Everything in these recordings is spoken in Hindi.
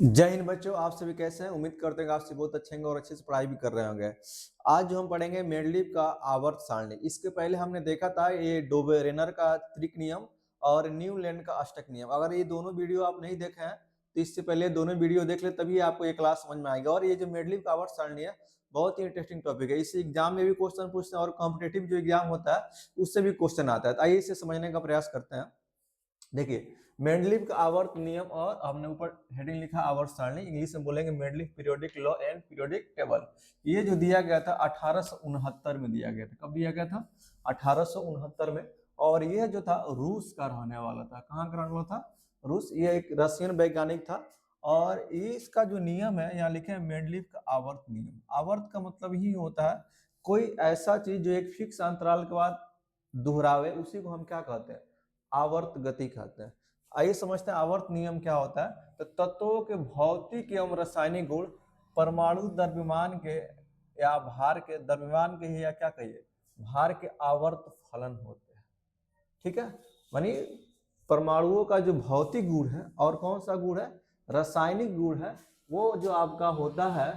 जय हिंद बच्चों, आप सभी कैसे हैं। उम्मीद करते हैं कि आप सभी बहुत अच्छे होंगे और अच्छे से पढ़ाई भी कर रहे होंगे। आज जो हम पढ़ेंगे मेंडलीव का आवर्त सारणी। इसके पहले हमने देखा था ये डोबेरेनर का त्रिक नियम और न्यूलैंड का अष्टक नियम। अगर ये दोनों वीडियो आप नहीं देखे हैं तो इससे पहले दोनों वीडियो देख ले, तभी आपको ये क्लास समझ में आएगी। और ये जो मेंडलीव का आवर्त सारणी है बहुत ही इंटरेस्टिंग टॉपिक है। इससे एग्जाम में भी क्वेश्चन पूछते हैं और कॉम्पिटेटिव जो एग्जाम होता है उससे भी क्वेश्चन आता है। तो आइए इसे समझने का प्रयास करते हैं। देखिए, मेंडलीव का आवर्त नियम और हमने ऊपर हेडिंग लिखा आवर्त सारणी, इंग्लिश में बोलेंगे Mendeleev periodic law and periodic table. ये जो दिया गया था 1869 में दिया गया था। कब दिया गया था? 1869 में। और यह जो था रूस का रहने वाला था। कहाँ का रहने वाला था? रूस। ये एक रशियन वैज्ञानिक था। और इसका जो नियम है यहाँ लिखे हैं मेंडलीव का आवर्त नियम। आवर्त का मतलब ही होता है कोई ऐसा चीज जो एक फिक्स अंतराल के बाद दोहरावे, उसी को हम क्या कहते हैं? आवर्त गति कहते हैं। आइए समझते हैं आवर्त नियम क्या होता है। तो तत्वों के भौतिक एवं रासायनिक गुण परमाणु द्रव्यमान के या भार के द्रव्यमान के ही या क्या कहिए भार के आवर्त फलन होते हैं। ठीक है, मानी परमाणुओं का जो भौतिक गुण है और कौन सा गुण है? रासायनिक गुण है। वो जो आपका होता है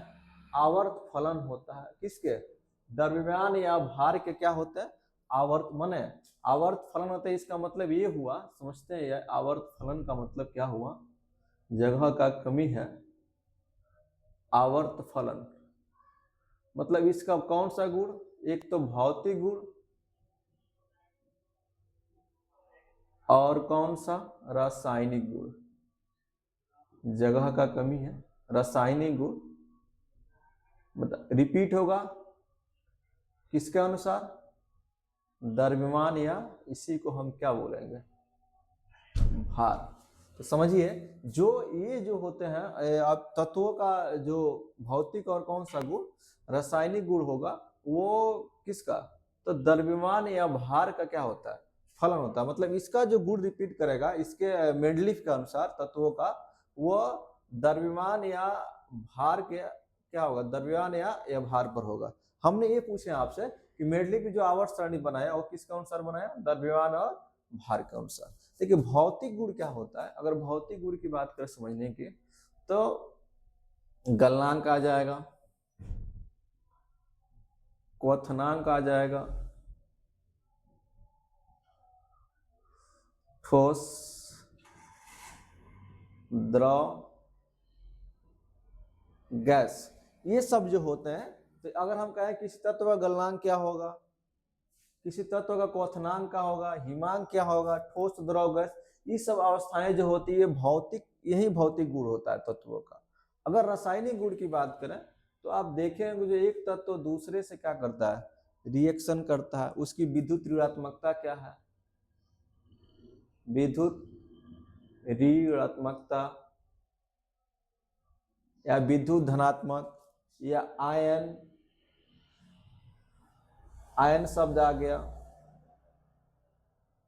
आवर्त फलन होता है। किसके? द्रव्यमान या भार के क्या होते हैं? आवर्त मने आवर्त फलन होता है। इसका मतलब ये हुआ, समझते हैं आवर्त फलन का मतलब क्या हुआ? जगह का कमी है आवर्त फलन। मतलब इसका कौन सा गुण? एक तो भौतिक गुण और कौन सा? रासायनिक गुण। जगह का कमी है, रासायनिक गुण मतलब रिपीट होगा किसके अनुसार? द्रव्यमान या इसी को हम क्या बोलेंगे? भार। तो समझिए जो ये जो होते हैं आप तत्वों का जो भौतिक और कौन सा गुण रासायनिक गुण होगा वो किसका? तो द्रव्यमान या भार का क्या होता है? फलन होता है। मतलब इसका जो गुण रिपीट करेगा इसके मेंडलीव के अनुसार तत्वों का, वो द्रव्यमान या भार के क्या होगा? द्रव्यमान या भार पर होगा। हमने ये पूछे आपसे कि मेंडलीव की जो आवर्त सारणी बनाया वो किसके अनुसार बनाया? द्रव्यमान और भार के अनुसार। देखिए भौतिक गुण क्या होता है। अगर भौतिक गुण की बात करें समझने की तो गलनांक आ जाएगा, क्वथनांक आ जाएगा, ठोस, द्रव, गैस, ये सब जो होते हैं। तो अगर हम कहें किसी तत्व का गलनांक क्या होगा, किसी तत्व का क्वथनांक क्या होगा, हिमांक क्या होगा, ठोस, द्रव, गैस, ये सब अवस्थाएं जो होती है भौतिक, यही भौतिक गुण होता है तत्वों का। अगर रासायनिक गुण की बात करें तो आप देखेंगे जो एक तत्व दूसरे से क्या करता है? रिएक्शन करता है। उसकी विद्युत ऋणात्मकता क्या है? विद्युत ऋणात्मकता या विद्युत धनात्मक या आयन, आयन शब्द आ गया,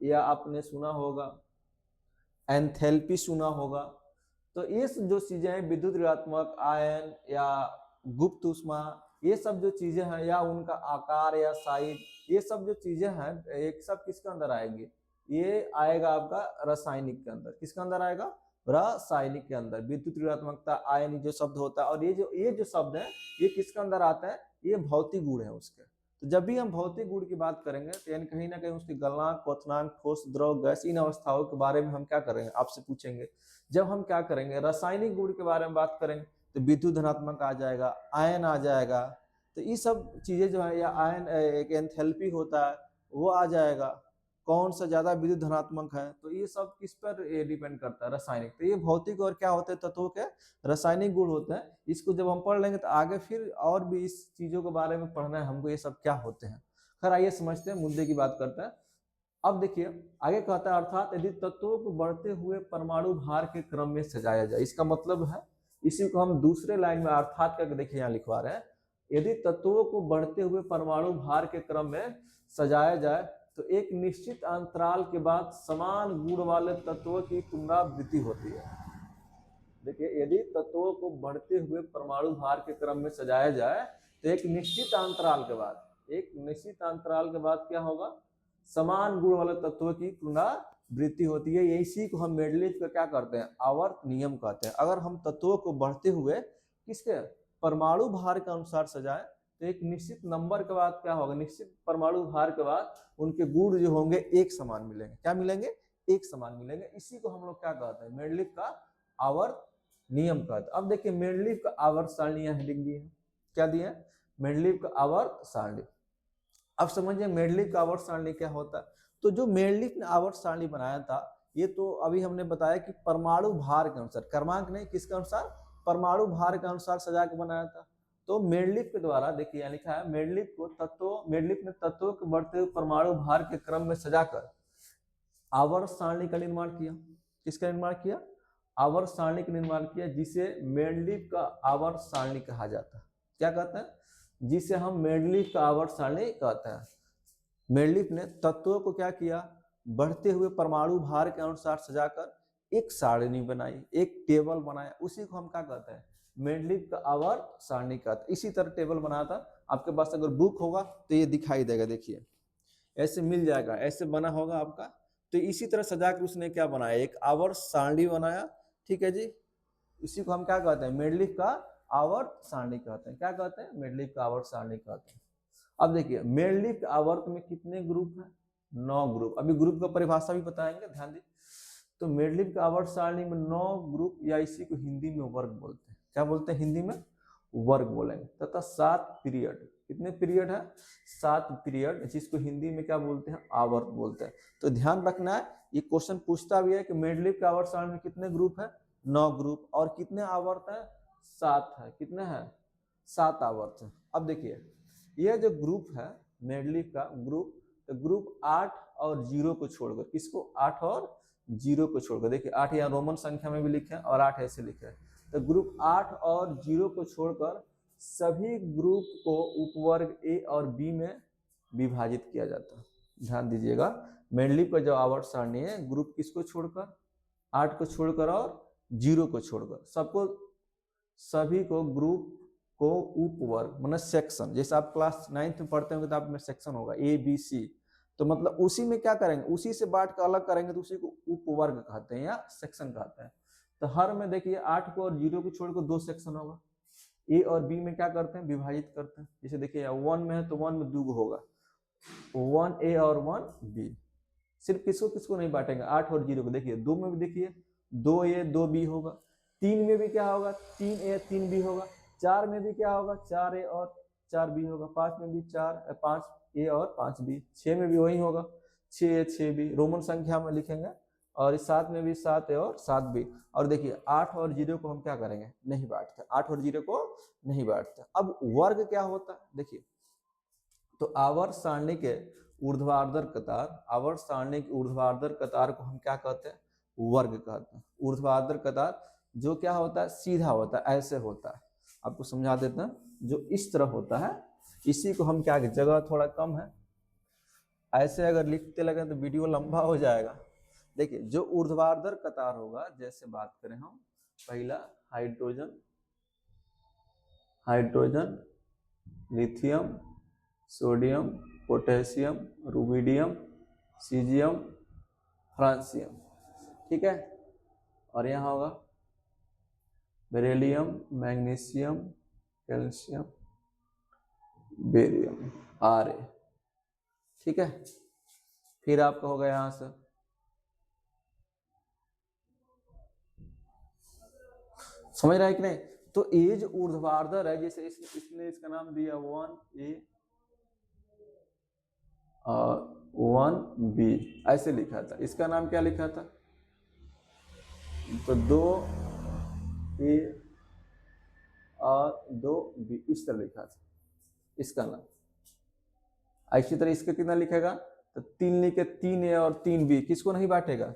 या आपने सुना होगा एंथैल्पी सुना होगा। तो ये जो चीजें हैं विद्युत ऋणात्मक, आयन या गुप्त ऊष्मा, ये सब जो चीजें हैं या उनका आकार या साइज, ये सब जो चीजें हैं एक सब किसके अंदर आएंगे? ये आएगा आपका रासायनिक के अंदर। किसके अंदर आएगा? रासायनिक के अंदर। विद्युत ऋणात्मकता, आयन जो शब्द होता है और ये जो शब्द है ये किसके अंदर आता है? ये भौतिक गुण है उसके। तो जब भी हम भौतिक गुण की बात करेंगे तो यानी कहीं ना कहीं उसकी गलनांक, क्वथनांक, ठोस, द्रव, गैस, इन अवस्थाओं के बारे में हम क्या करेंगे? आपसे पूछेंगे। जब हम क्या करेंगे रासायनिक गुण के बारे में बात करेंगे तो विद्युत धनात्मक आ जाएगा, आयन आ जाएगा। तो ये सब चीजें जो है, या आयन एक एंथैल्पी होता है वो आ जाएगा। कौन सा ज्यादा विद्युत धनात्मक है, तो ये सब किस पर डिपेंड करता है? रासायनिक। तो ये भौतिक और क्या होते हैं? तत्वों के रासायनिक गुण होते हैं। इसको जब हम पढ़ लेंगे तो आगे फिर और भी इस चीजों के बारे में पढ़ना है हमको, ये सब क्या होते हैं। खैर आइए समझते हैं, मुद्दे की बात करते हैं। अब देखिए आगे कहता है अर्थात यदि तत्वों को बढ़ते हुए परमाणु भार के क्रम में सजाया जाए। इसका मतलब है, इसी को हम दूसरे लाइन में अर्थात करके देखिए यहाँ लिखवा रहे हैं। यदि तत्वों को बढ़ते हुए परमाणु भार के क्रम में सजाया जाए तो एक निश्चित अंतराल के बाद समान गुण वाले तत्वों की पुनरावृत्ति होती है। देखिए यदि तत्वों को बढ़ते हुए परमाणु भार के क्रम में सजाया जाए तो एक निश्चित अंतराल के बाद, एक निश्चित अंतराल के बाद क्या होगा? समान गुण वाले तत्वों की वृद्धि होती है, इसी को हम मेंडलीव का क्या करते हैं, आवर्त नियम कहते हैं। अगर हम तत्वों को बढ़ते हुए किसके परमाणु भार के अनुसार सजाएं तो एक निश्चित नंबर के बाद क्या होगा, निश्चित परमाणु भार के बाद उनके गुण जो होंगे एक समान मिलेंगे। क्या मिलेंगे, एक समान मिलेंगे। इसी को हम लोग क्या कहते हैं, मेंडलीव का आवर्त नियम कहते हैं। अब देखिए मेंडलीव का आवर्त सारणी यहाँ लिख दिए हैं, क्या दिए, मेंडलीव का आवर्त सारणी। अब समझिए मेंडलीव का आवर्त सारणी क्या होता है। तो जो मेंडलीव ने आवर्त सारणी बनाया था, ये तो अभी हमने बताया कि परमाणु भार के अनुसार, क्रमांक नहीं, किसके अनुसार, परमाणु भार के अनुसार सजा के बनाया था। तो मेंडलीव के द्वारा देखिए यहाँ लिखा है, मेंडलीव ने तत्वों के बढ़ते हुए परमाणु भार के क्रम में सजाकर आवर्त सारणी का निर्माण किया। किसका निर्माण किया, आवर्त सारणी का निर्माण किया, जिसे मेंडलीव का आवर्त सारणी कहा जाता है। क्या कहते हैं, जिसे हम मेंडलीव का आवर्त सारणी कहते हैं। मेंडलीव ने तत्वों को क्या किया, बढ़ते हुए परमाणु भार के अनुसार सजाकर एक सारणी बनाई, एक टेबल बनाया, उसी को हम क्या कहते हैं, मेंडलीव का आवर्त सारणी कहते हैं। इसी तरह टेबल बनाया था, आपके पास अगर बुक होगा तो ये दिखाई देगा, देखिए ऐसे मिल जाएगा, ऐसे बना होगा आपका। तो इसी तरह सजा के उसने क्या बनाया, एक आवर्त सारणी बनाया, ठीक है जी। इसी को हम क्या कहते हैं, मेंडलीव का आवर्त सारणी कहते हैं। क्या कहते हैं, मेंडलीव का आवर्त सारणी कहते हैं। अब देखिए मेंडलीव के आवर्त में कितने ग्रुप हैं, 9 ग्रुप। अभी ग्रुप का परिभाषा भी बताएंगे, ध्यान दी। तो मेंडलीव के आवर्त सारणी में 9 ग्रुप, या इसी को हिंदी में वर्ग बोलते हैं। क्या बोलते हैं, हिंदी में वर्ग बोलेंगे। तथा 7 पीरियड, कितने पीरियड है, 7 पीरियड, जिसको हिंदी में क्या बोलते हैं, आवर्त बोलते हैं। तो ध्यान रखना है, ये क्वेश्चन पूछता भी है कि मेंडलीव के आवर्त सारणी में कितने ग्रुप है, 9 ग्रुप, और कितने आवर्त है, 7 है। कितने हैं, 7 आवर्त है। अब देखिए यह जो ग्रुप है मेंडलीव का ग्रुप, तो ग्रुप 8 और 0 को छोड़कर, किसको, 8 और 0 को छोड़कर, देखिए 8 यहाँ रोमन संख्या में भी लिखे हैं और 8 ऐसे लिखे हैं। तो ग्रुप 8 और 0 को छोड़कर सभी ग्रुप को उपवर्ग ए और बी में विभाजित किया जाता है। ध्यान दीजिएगा, मेंडलीव का जो आवर्त सारणी है, ग्रुप किसको छोड़कर, 8 को छोड़कर और 0 को छोड़कर, सबको, सभी को, ग्रुप को उपवर्ग मतलब सेक्शन, जैसे आप क्लास 9th में पढ़ते होंगे तो आप में सेक्शन होगा ए बी सी, तो मतलब उसी में क्या करेंगे, उसी से बांट कर अलग करेंगे तो उसी को उपवर्ग कहते हैं या सेक्शन कहते हैं। तो हर में देखिए 8 को और 0 को छोड़कर 2 सेक्शन होगा। ए और बी में क्या करते हैं, विभाजित करते हैं। जैसे देखिए 1 में है तो 1 में 2 होगा, 1 ए और 1 बी। सिर्फ किसको किसको नहीं बांटेंगे, 8 और 0 को। देखिए 2 में भी देखिए 2 ए 2 बी होगा, 3 में भी क्या होगा, 3 ए 3 बी होगा, 4 में भी क्या होगा, 4 ए और 4 बी होगा, 5 में भी 5 ए और 5 बी, 6 में भी वही होगा, 6 ए 6 बी, रोमन संख्या में लिखेंगे। और इस 7 में भी 7 ए और 7 बी। और देखिए 8 और 0 को हम क्या करेंगे, नहीं बांटते, 8 और 0 को नहीं बांटते। अब वर्ग क्या होता है, देखिए तो आवर्त सारणी के ऊर्ध्वाधर कतार, आवर्त सारणी के ऊर्ध्वाधर कतार को हम क्या कहते हैं, वर्ग कहते हैं। ऊर्ध्वाधर कतार जो क्या होता है, सीधा होता है, ऐसे होता है। आपको समझा देते हैं, जो इस तरह होता है, इसी को हम क्या, जगह थोड़ा कम है, ऐसे अगर लिखते लगे तो वीडियो लंबा हो जाएगा। देखिए जो ऊर्ध्वाधर कतार होगा, जैसे बात करें हम, पहला hydrogen, hydrogen, lithium, sodium, potassium, rubidium, caesium, francium, ठीक है। और यहाँ होगा beryllium, magnesium, calcium, barium, R A, ठीक है। फिर आपका होगा यहाँ से समझ रहा है कि नहीं। तो ये जो ऊर्ध्वाधर है, जैसे इसने इसका नाम दिया 1A और 1B, ऐसे लिखा था। इसका नाम क्या लिखा था, तो 2A और 2B, इस तरह लिखा था इसका नाम। इसी तरह इसका कितना लिखेगा, तो 3 लिखे, 3A और 3B, किसको नहीं बांटेगा,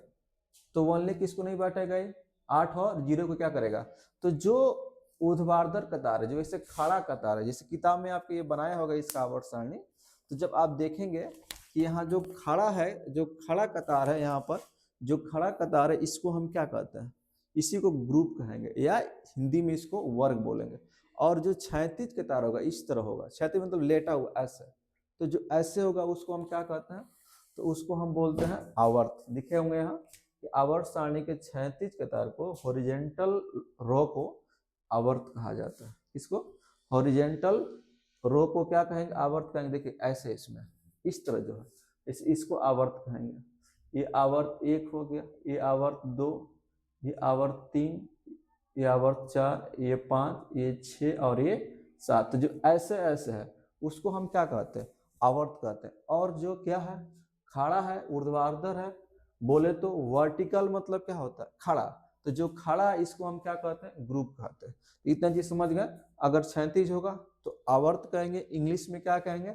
तो 1 लिख, किसको नहीं बांटेगा, 8 और 0 को क्या करेगा। तो जो ऊर्ध्वाधर कतार है, जो ऐसे खड़ा कतार है, जैसे किताब में आपके ये बनाया होगा इसका आवर्त सारणी, तो जब आप देखेंगे कि यहाँ जो खड़ा है, जो खड़ा कतार है, यहाँ पर जो खड़ा कतार है, इसको हम क्या कहते हैं, इसी को ग्रुप कहेंगे, या हिंदी में इसको वर्ग बोलेंगे। और जो क्षैतिज कतार होगा, इस तरह होगा, क्षैतिज मतलब लेटा हुआ ऐसे, तो जो ऐसे होगा उसको हम क्या कहते हैं, तो उसको हम बोलते हैं आवर्त। दिखे होंगे यहाँ कि आवर्त सारणी के क्षैतिज कतार को, हॉरिजेंटल रो को आवर्त कहा जाता है। इसको हॉरिजेंटल रो को क्या कहेंगे? आवर्त कहेंगे। देखिए ऐसे इसमें इस तरह जो है इसको आवर्त कहेंगे। ये आवर्त 1 हो गया, ये आवर्त 2, ये आवर्त 3, ये आवर्त 4, ये 5, ये 6 और ये 7। तो जो ऐसे ऐसे है उसको हम क्या कहते हैं? आवर्त कहते हैं। और जो क्या है, खड़ा है, ऊर्ध्वाधर है, बोले तो वर्टिकल मतलब क्या होता है? खड़ा। तो जो खड़ा है इसको हम क्या कहते हैं? ग्रुप कहते हैं। इतना चीज समझ गए। अगर क्षैतिज होगा तो आवर्त कहेंगे, इंग्लिश में क्या कहेंगे?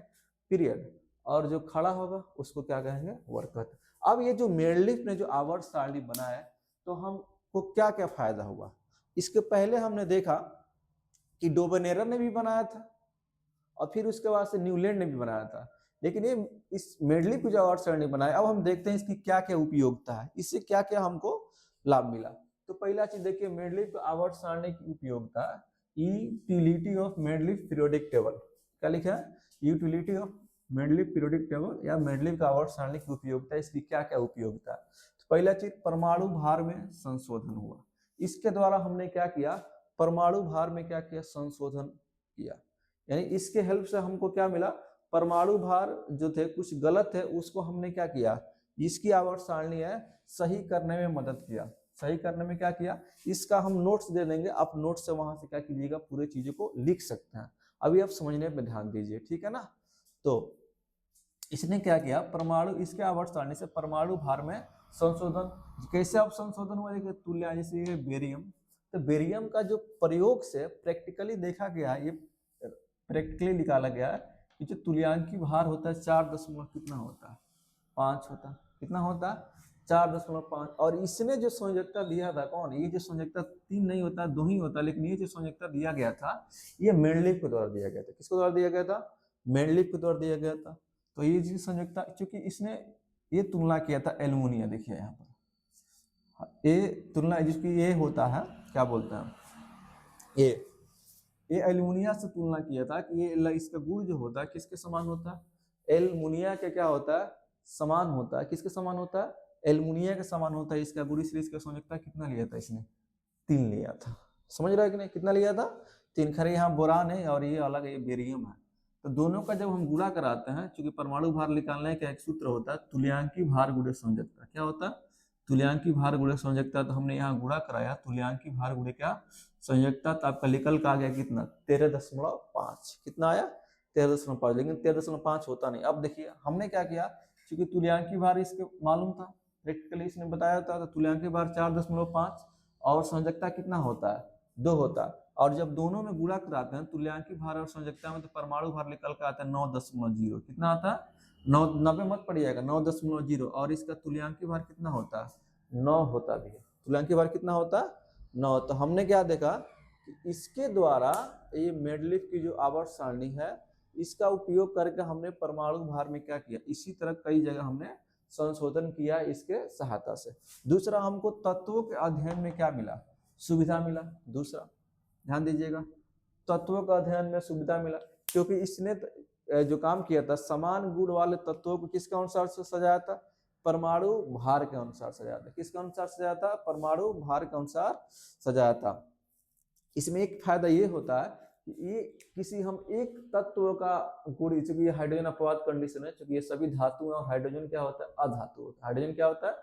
पीरियड। और जो खड़ा होगा उसको क्या कहेंगे? वर्ग कहते हैं। अब ये जो मेयरलिफ्ट ने जो आवर्त सारणी बनाया है तो हमको क्या क्या फायदा हुआ? इसके पहले हमने देखा कि डोबेनेरर ने भी बनाया था और फिर उसके बाद से न्यूलैंड ने भी बनाया था, लेकिन ये इस मेडलिफ्ट की जो आवर्त सारणी बनाया, अब हम देखते हैं इसकी क्या क्या उपयोगिता है, इससे क्या क्या हमको लाभ मिला। तो पहला चीज देखिए, मेडलिफ्ट आवर्त सारणी की उपयोगिता, यूटिलिटी ऑफ मेडलिफ्ट पीरियोडिक टेबल। क्या लिखा है? यूटिलिटी ऑफ मेडलिफ्ट पीरियोडिक टेबल या मेडलिफ्ट आवर्त सारणी की उपयोगिता। इसकी क्या क्या उपयोगिता है? तो पहला चीज, परमाणु भार में संशोधन हुआ। इसके द्वारा हमने क्या किया? परमाणु भार में क्या किया? संशोधन किया। यानी इसके हेल्प से हमको क्या मिला? परमाणु भार जो थे कुछ गलत है उसको हमने क्या किया? इसकी आवर्त सारणी है सही करने में मदद किया। सही करने में क्या किया? इसका हम नोट्स दे देंगे, आप नोट्स से वहां से क्या कीजिएगा? पूरे चीजों को लिख सकते हैं। अभी आप समझने पे ध्यान दीजिए, ठीक है ना? तो इसने क्या किया? परमाणु, इसके आवर्त सारणी से परमाणु भार में संशोधन। कैसे अब संशोधन हुआ? तुल्य, जैसे ये बेरियम, तो बेरियम का जो प्रयोग से प्रैक्टिकली देखा गया है, ये प्रैक्टिकली निकाला गया है कि जो तुल्यांकी भार होता है 4 दशमलव कितना होता है? 5 होता है। कितना होता है? 4.5। और इसने जो संयोजकता दिया था, कौन? ये जो संयोजकता 3 नहीं होता, 2 ही होता, लेकिन ये जो संयोजकता दिया गया था ये मेंडलीव के द्वारा दिया गया था। किसके द्वारा दिया गया था? मेंडलीव के द्वारा दिया गया था। तो ये जो संयोजकता, चूंकि इसने ये तुलना किया था एल्युमिनिया, देखिए यहाँ पर ये तुलना जिसकी ये होता है, क्या बोलते हैं, ये एल्युमिनिया से तुलना किया था कि ये इसका गुण जो होता है किसके समान होता है? एल्युमिनिया के क्या होता है? समान होता है। किसके समान होता है? एल्युमिनिया के समान होता है इसका गुण। इसलिए इसका संयोजकता कितना लिया था इसने? 3 लिया था। समझ रहा है कि नहीं? कितना लिया था? 3। खरे यहाँ बोरान है और ये अलग, ये बेरियम है। तो दोनों का जब हम गुणा कराते हैं, चूंकि परमाणु भार निकालने का एक सूत्र होता है तुल्यांकी भार गुणे संयोजकता। क्या होता है? तुल्यांकी भार गुणे संयोजकता। तो हमने यहाँ गुणा कराया तुल्यांकी भार गुणे क्या? संयोजकता। तो आपका निकल का आ गया कितना? 13.5। कितना आया? 13.5। लेकिन 13.5 होता नहीं। अब देखिए हमने क्या किया, क्योंकि तुल्यांकी भार इसके मालूम था, प्रैक्टिकली इसने बताया था, तो तुल्यांकी भार 4.5 और संयोजकता कितना होता है? 2 होता है। और जब दोनों में गुणा कराते हैं तुल्यांकी भार और संयोजकता में, तो परमाणु भार निकल कर आता है 9.0। कितना आता है? 9, 90 मत पड़िएगा, 9.0। और इसका तुल्यांकी भार कितना होता है? 9 होता भी है। तुल्यांकी भार कितना होता है? 9। तो हमने क्या देखा कि इसके द्वारा ये मेडलिफ्ट की जो आवर्त सारणी है इसका उपयोग करके हमने परमाणु भार में क्या किया? इसी तरह कई जगह हमने संशोधन किया इसके सहायता से। दूसरा, हमको तत्वों के अध्ययन में क्या मिला? सुविधा मिला। दूसरा ध्यान दीजिएगा, तत्वों का अध्ययन में सुविधा मिला, क्योंकि इसने जो काम किया था समान गुण वाले तत्वों को किसके अनुसार से सजाया था? परमाणु भार के अनुसार सजाया था। किसके अनुसार सजाया था? परमाणु भार के अनुसार सजाया था। इसमें एक फायदा ये होता है कि ये किसी हम एक तत्व का गुण, चूंकि ये हाइड्रोजन अपवाद कंडीशन है, चूंकि ये सभी धातु हैं और हाइड्रोजन क्या होता है? अधातु होता है। हाइड्रोजन क्या होता है?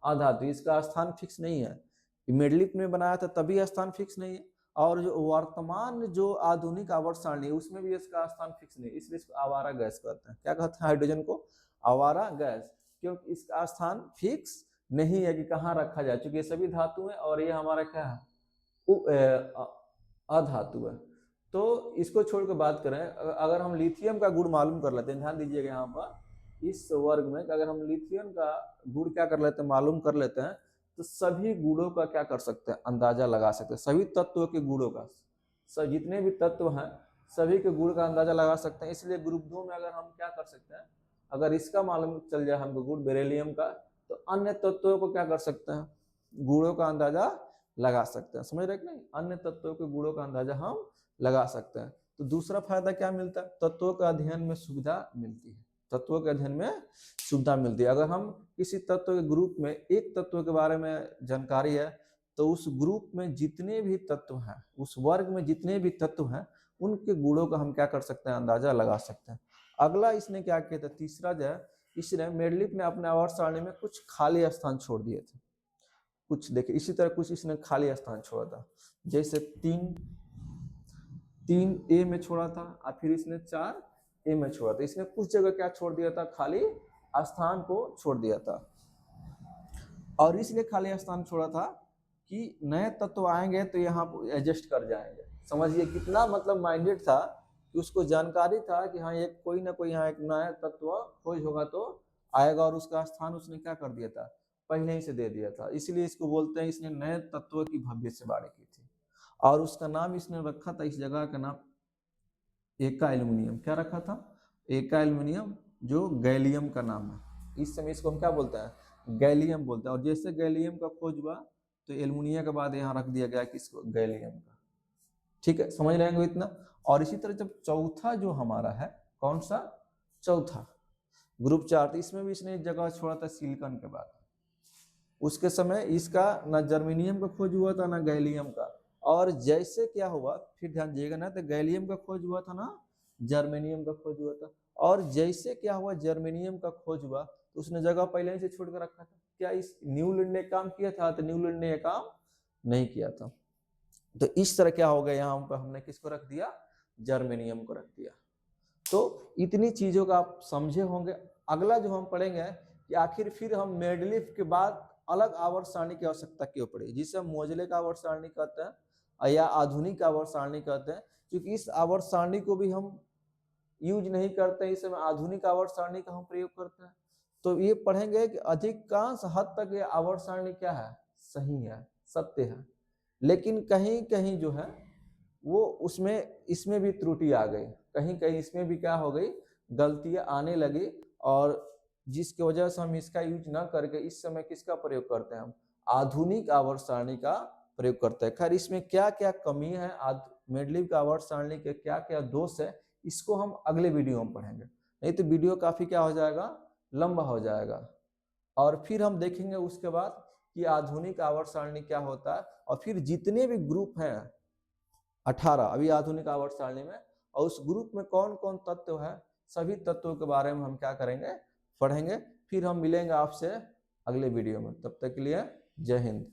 अधातु। इसका स्थान फिक्स नहीं है। मेडलिफ्ट में बनाया था तभी स्थान फिक्स नहीं है। और जो वर्तमान जो आधुनिक आवर्त सारणी है उसमें भी इसका स्थान फिक्स नहीं, इसलिए इसको आवारा गैस कहते हैं। क्या कहते हैं हाइड्रोजन को? आवारा गैस। क्योंकि इसका स्थान फिक्स नहीं है कि कहाँ रखा जाए, चूंकि ये सभी धातु है और ये हमारा क्या है? अधातु है। तो इसको छोड़ के बात करें, अगर हम लिथियम का गुण मालूम कर लेते हैं, ध्यान दीजिएगा यहाँ पर इस वर्ग में, अगर हम लिथियम का गुण क्या कर लेते हैं? मालूम कर लेते हैं, तो सभी गुणों का क्या कर सकते हैं? अंदाजा लगा सकते हैं। सभी तत्वों के गुणों का, सब जितने भी तत्व हैं सभी के गुण का अंदाजा लगा सकते हैं। इसलिए ग्रुप 2 में अगर हम क्या कर सकते हैं, अगर इसका मालूम चल जाए हमको गुण बेरिलियम का, तो अन्य तत्वों को क्या कर सकते हैं? गुणों का अंदाजा लगा सकते हैं। समझ रहे कि नहीं? अन्य तत्वों के गुणों का अंदाजा हम लगा सकते हैं। तो दूसरा फायदा क्या मिलता है? तत्वों का अध्ययन में सुविधा मिलती है। तत्वों के अध्ययन में सुविधा मिलती है। अगर हम किसी तत्व के ग्रुप में एक तत्व के बारे में जानकारी है तो उस ग्रुप में जितने भी तत्व हैं, उस वर्ग में जितने भी तत्व हैं, उनके गुणों का हम क्या कर सकते हैं, अंदाजा लगा सकते हैं। अगला इसने क्या किया था, तीसरा जो है, इसने मेंडलीव ने अपने आवर्त सारणी में कुछ खाली स्थान छोड़ दिए थे। कुछ देखिए इसी तरह कुछ इसने खाली स्थान छोड़ा था, जैसे 3 ए में छोड़ा था और फिर इसने 4 ए में छोड़ा था। इसने कुछ जगह क्या छोड़ दिया था, खाली स्थान को छोड़ दिया था। और इसलिए खाली स्थान छोड़ा था कि नए तत्व आएंगे तो यहाँ एडजस्ट कर जाएंगे। समझिए कितना मतलब माइंडेड था कि उसको जानकारी था कि हाँ एक कोई ना कोई यहाँ एक नया तत्व खोज होगा तो आएगा, और उसका स्थान उसने क्या कर दिया था, पहले ही से दे दिया था। इसलिए इसको बोलते हैं इसने नए तत्व की भव्य से बाड़ी की थी। और उसका नाम इसने रखा था, इस जगह का नाम एका एल्युमिनियम। क्या रखा था, एका एल्युमिनियम, जो गैलियम का नाम है। इस समय इसको हम क्या बोलते हैं, गैलियम बोलते हैं। और जैसे गैलियम का खोज हुआ तो एल्युमिनियम के बाद यहाँ रख दिया गया किसको, गैलियम का। ठीक है, समझ रहे हैं इतना। और इसी तरह जब चौथा जो हमारा है, कौन सा, चौथा ग्रुप 4, तो इसमें भी इसने एक जगह छोड़ा था सिलिकॉन के बाद। उसके समय इसका ना जर्मेनियम का खोज हुआ था ना गैलियम का। और जैसे क्या हुआ, फिर ध्यान दीजिएगा ना, तो गैलियम का खोज हुआ था ना जर्मेनियम का खोज हुआ था। और जैसे क्या हुआ, जर्मेनियम का खोज हुआ तो उसने जगह पहले ही से छोड़ कर रखा था। क्या इस न्यूलैंड ने काम किया था, तो न्यूलैंड ने काम नहीं किया था। तो इस तरह क्या हो गया, यहाँ पर हमने किसको रख दिया, जर्मेनियम को रख दिया। तो इतनी चीजों का आप समझे होंगे। अगला जो हम पढ़ेंगे कि आखिर फिर हम मेंडलीव के बाद अलग आवर्त सारणी की आवश्यकता क्यों पड़ी, जिसे हम मोजले का आवर्त सारणी कहते हैं या आधुनिक आवर्त सारणी कहते हैं। क्योंकि इस आवर्त सारणी को भी हम यूज नहीं करते हैं, इस समय आधुनिक आवर्त सारणी का हम प्रयोग करते हैं। तो ये पढ़ेंगे कि अधिकांश हद तक ये आवर्त सारणी क्या है, सही है, सत्य है। लेकिन कहीं कहीं जो है वो उसमें इसमें भी त्रुटि आ गई, कहीं कहीं इसमें भी क्या हो गई, गलतियां आने लगी। और जिसकी वजह से हम इसका यूज ना करके इस समय किसका प्रयोग करते हैं, हम आधुनिक आवर्त सारणी का प्रयोग करते हैं। खैर इसमें क्या क्या कमी है, मेंडलीव का आवर्त सारणी के क्या क्या दोष है, इसको हम अगले वीडियो में पढ़ेंगे। नहीं तो वीडियो काफी क्या हो जाएगा, लंबा हो जाएगा। और फिर हम देखेंगे उसके बाद कि आधुनिक आवर्त सारणी क्या होता है, और फिर जितने भी ग्रुप हैं 18 अभी आधुनिक आवर्त सारणी में, और उस ग्रुप में कौन कौन तत्व है, सभी तत्वों के बारे में हम क्या करेंगे, पढ़ेंगे। फिर हम मिलेंगे आपसे अगले वीडियो में। तब तक के लिए जय हिंद।